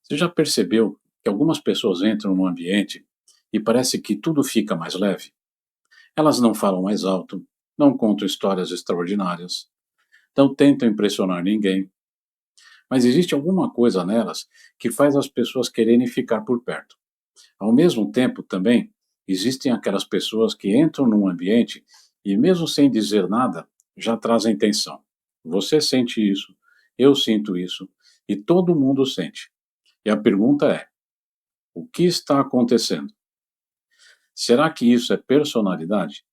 Você já percebeu que algumas pessoas entram num ambiente e parece que tudo fica mais leve? Elas não falam mais alto, não contam histórias extraordinárias, não tentam impressionar ninguém, mas existe alguma coisa nelas que faz as pessoas quererem ficar por perto. Ao mesmo tempo, também, existem aquelas pessoas que entram num ambiente e, mesmo sem dizer nada, já trazem tensão. Você sente isso, eu sinto isso, e todo mundo sente. E a pergunta é: o que está acontecendo? Será que isso é personalidade?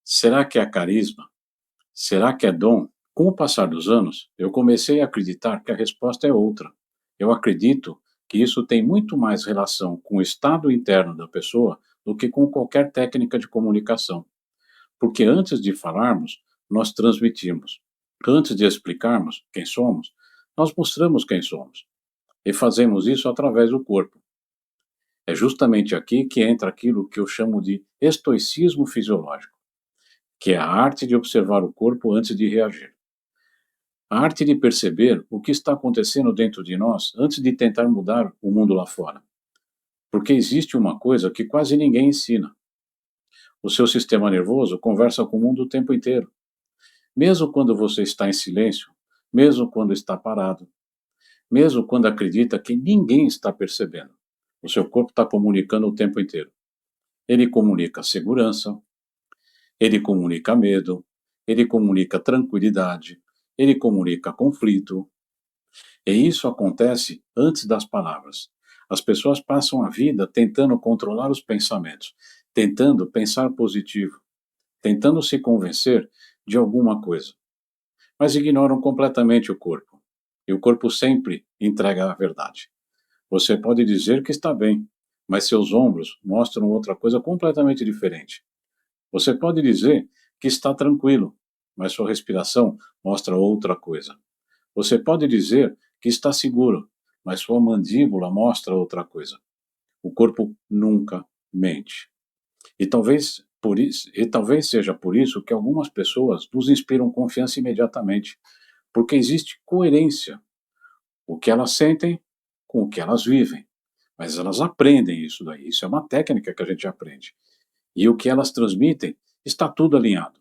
Será que é carisma? Será que é dom? Com o passar dos anos, eu comecei a acreditar que a resposta é outra. Eu acredito que isso tem muito mais relação com o estado interno da pessoa do que com qualquer técnica de comunicação. Porque antes de falarmos, nós transmitimos. Antes de explicarmos quem somos, nós mostramos quem somos. E fazemos isso através do corpo. É justamente aqui que entra aquilo que eu chamo de estoicismo fisiológico, que é a arte de observar o corpo antes de reagir. A arte de perceber o que está acontecendo dentro de nós antes de tentar mudar o mundo lá fora. Porque existe uma coisa que quase ninguém ensina. O seu sistema nervoso conversa com o mundo o tempo inteiro. Mesmo quando você está em silêncio, mesmo quando está parado, mesmo quando acredita que ninguém está percebendo. O seu corpo está comunicando o tempo inteiro. Ele comunica segurança, ele comunica medo, ele comunica tranquilidade, ele comunica conflito. E isso acontece antes das palavras. As pessoas passam a vida tentando controlar os pensamentos, tentando pensar positivo, tentando se convencer de alguma coisa, mas ignoram completamente o corpo. E o corpo sempre entrega a verdade. Você pode dizer que está bem, mas seus ombros mostram outra coisa completamente diferente. Você pode dizer que está tranquilo, mas sua respiração mostra outra coisa. Você pode dizer que está seguro, mas sua mandíbula mostra outra coisa. O corpo nunca mente. E talvez seja por isso que algumas pessoas nos inspiram confiança imediatamente, porque existe coerência, o que elas sentem com o que elas vivem. Mas elas aprendem isso daí, isso é uma técnica que a gente aprende. E o que elas transmitem está tudo alinhado.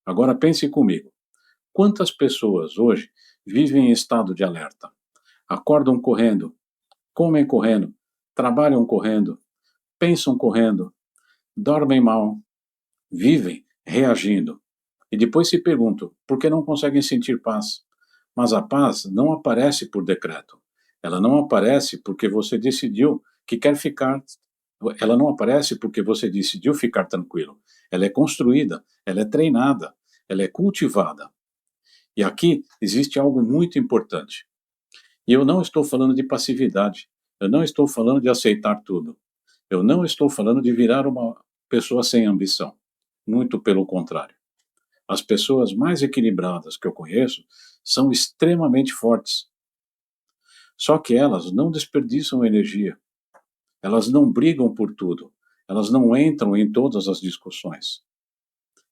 Agora pense comigo. Quantas pessoas hoje vivem em estado de alerta? Acordam correndo, comem correndo, trabalham correndo, pensam correndo, dormem mal, vivem reagindo. E depois se perguntam por que não conseguem sentir paz. Mas a paz não aparece por decreto. Ela não aparece porque você decidiu que quer ficar. Ela não aparece porque você decidiu ficar tranquilo. Ela é construída, ela é treinada, ela é cultivada. E aqui existe algo muito importante. E eu não estou falando de passividade. Eu não estou falando de aceitar tudo. Eu não estou falando de virar uma pessoa sem ambição. Muito pelo contrário. As pessoas mais equilibradas que eu conheço são extremamente fortes. Só que elas não desperdiçam energia. Elas não brigam por tudo. Elas não entram em todas as discussões.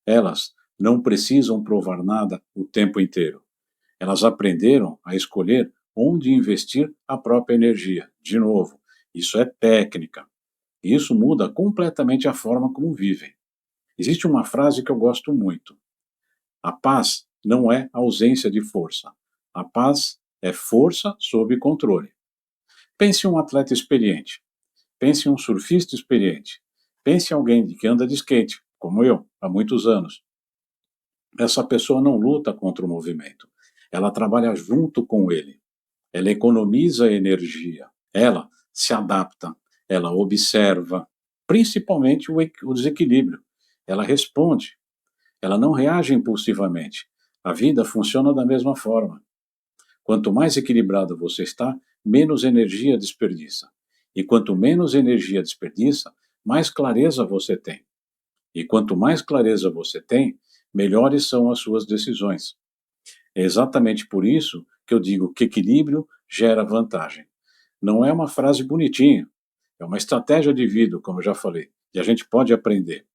Elas não precisam provar nada o tempo inteiro. Elas aprenderam a escolher onde investir a própria energia. De novo, isso é técnica. E isso muda completamente a forma como vivem. Existe uma frase que eu gosto muito. A paz não é ausência de força. A paz é força sob controle. Pense em um atleta experiente. Pense em um surfista experiente. Pense em alguém que anda de skate, como eu, há muitos anos. Essa pessoa não luta contra o movimento. Ela trabalha junto com ele. Ela economiza energia. Ela se adapta. Ela observa, principalmente o desequilíbrio. Ela responde. Ela não reage impulsivamente. A vida funciona da mesma forma. Quanto mais equilibrado você está, menos energia desperdiça. E quanto menos energia desperdiça, mais clareza você tem. E quanto mais clareza você tem, melhores são as suas decisões. É exatamente por isso que eu digo que equilíbrio gera vantagem. Não é uma frase bonitinha, é uma estratégia de vida, como eu já falei, e a gente pode aprender.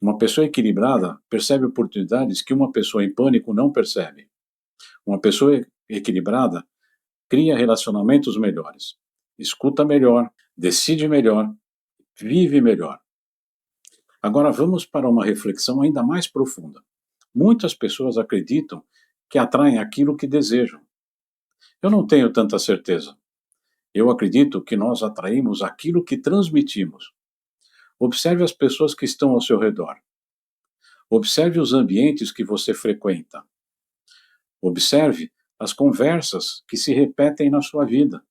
Uma pessoa equilibrada percebe oportunidades que uma pessoa em pânico não percebe. Uma pessoa equilibrada cria relacionamentos melhores. escuta melhor, decide melhor, vive melhor. Agora vamos para uma reflexão ainda mais profunda. Muitas pessoas acreditam que atraem aquilo que desejam. Eu não tenho tanta certeza. Eu acredito que nós atraímos aquilo que transmitimos. Observe as pessoas que estão ao seu redor. Observe os ambientes que você frequenta. Observe as conversas que se repetem na sua vida.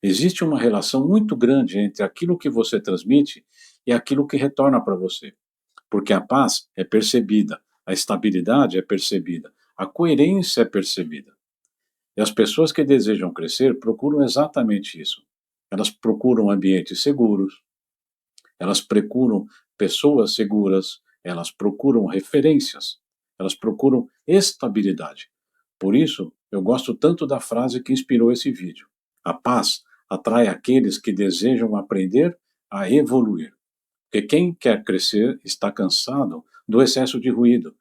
Existe uma relação muito grande entre aquilo que você transmite e aquilo que retorna para você. Porque a paz é percebida, a estabilidade é percebida, a coerência é percebida. E as pessoas que desejam crescer procuram exatamente isso. Elas procuram ambientes seguros, elas procuram pessoas seguras, elas procuram referências, elas procuram estabilidade. Por isso, eu gosto tanto da frase que inspirou esse vídeo. A paz atrai aqueles que desejam aprender a evoluir. Porque quem quer crescer está cansado do excesso de ruído,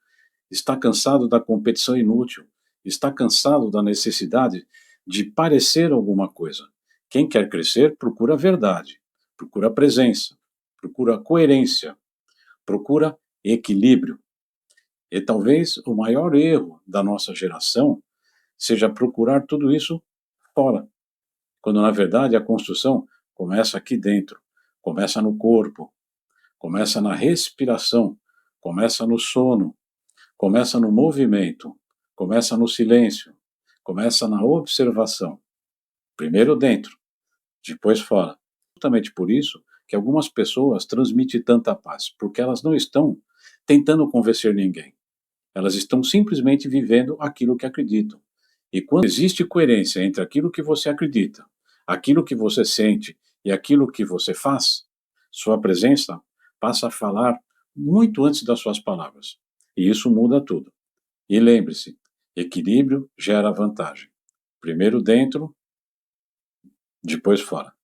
está cansado da competição inútil, está cansado da necessidade de parecer alguma coisa. Quem quer crescer procura a verdade, procura a presença, procura a coerência, procura equilíbrio. E talvez o maior erro da nossa geração seja procurar tudo isso fora, quando na verdade a construção começa aqui dentro, começa no corpo, começa na respiração, começa no sono, começa no movimento, começa no silêncio, começa na observação. Primeiro dentro, depois fora. Justamente por isso que algumas pessoas transmitem tanta paz, porque elas não estão tentando convencer ninguém. Elas estão simplesmente vivendo aquilo que acreditam. E quando existe coerência entre aquilo que você acredita, aquilo que você sente e aquilo que você faz, sua presença passa a falar muito antes das suas palavras. E isso muda tudo. E lembre-se, equilíbrio gera vantagem. Primeiro dentro, depois fora.